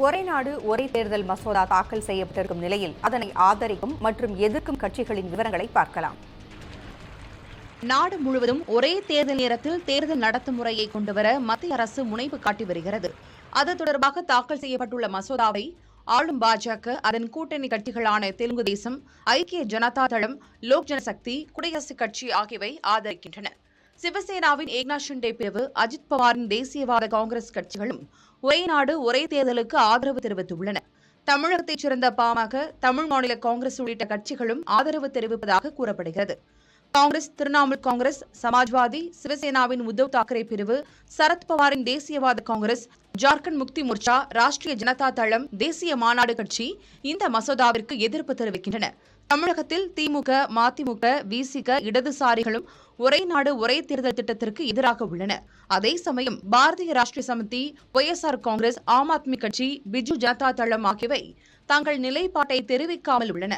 ஒரே நாடு ஒரே தேர்தல் மசோதா தாக்கல் செய்யப்பட்டிருக்கும் நிலையில் அதனை ஆதரிக்கும் மற்றும் எதிர்க்கும் கட்சிகளின் விவரங்களை பார்க்கலாம். நாடு முழுவதும் ஒரே தேர்தல் நேரத்தில் தேர்தல் நடத்தும் முறையை கொண்டுவர மத்திய அரசு முனைப்பு காட்டி வருகிறது. அது தொடர்பாக தாக்கல் செய்யப்பட்டுள்ள மசோதாவை ஆளும் பாஜக, அதன் கூட்டணி கட்சிகளான தெலுங்கு தேசம், ஐக்கிய ஜனதா தளம், லோக் ஜனசக்தி, குடியரசுக் கட்சி ஆகியவை ஆதரிக்கின்றன. சிவசேனாவின் ஏக்நாத் ஷிண்டே பிரிவு, அஜித் பவாரின் தேசியவாத காங்கிரஸ் கட்சிகளும் ஒரே நாடு ஒரே தேர்தலுக்கு ஆதரவு தெரிவித்துள்ளன. தமிழகத்தைச் சேர்ந்த பாமக, தமிழ் மாநில காங்கிரஸ் உள்ளிட்ட கட்சிகளும் ஆதரவு தெரிவிப்பதாக கூறப்படுகிறது. காங்கிரஸ், திரிணாமுல் காங்கிரஸ், சமாஜ்வாதி, சிவசேனாவின் உத்தவ் தாக்கரே பிரிவு, சரத்பவாரின் தேசியவாத காங்கிரஸ், ஜார்க்கண்ட் முக்தி மோர்ச்சா, ராஷ்டிரிய ஜனதா தளம், தேசிய மாநாடு கட்சி இந்த மசோதாவிற்கு எதிர்ப்பு தெரிவிக்கின்றன. தமிழகத்தில் திமுக, மதிமுக, விசிக, இடதுசாரிகளும் ஒரே நாடு ஒரே தேர்தல் திட்டத்திற்கு எதிராக உள்ளன. அதே சமயம் பாரதிய ராஷ்டிரிய சமிதி, ஒய்எஸ்ஆர் காங்கிரஸ், ஆம் ஆத்மி கட்சி, பிஜு ஜனதா தளம் ஆகியவை தங்கள் நிலைப்பாட்டை தெரிவிக்காமல் உள்ளன.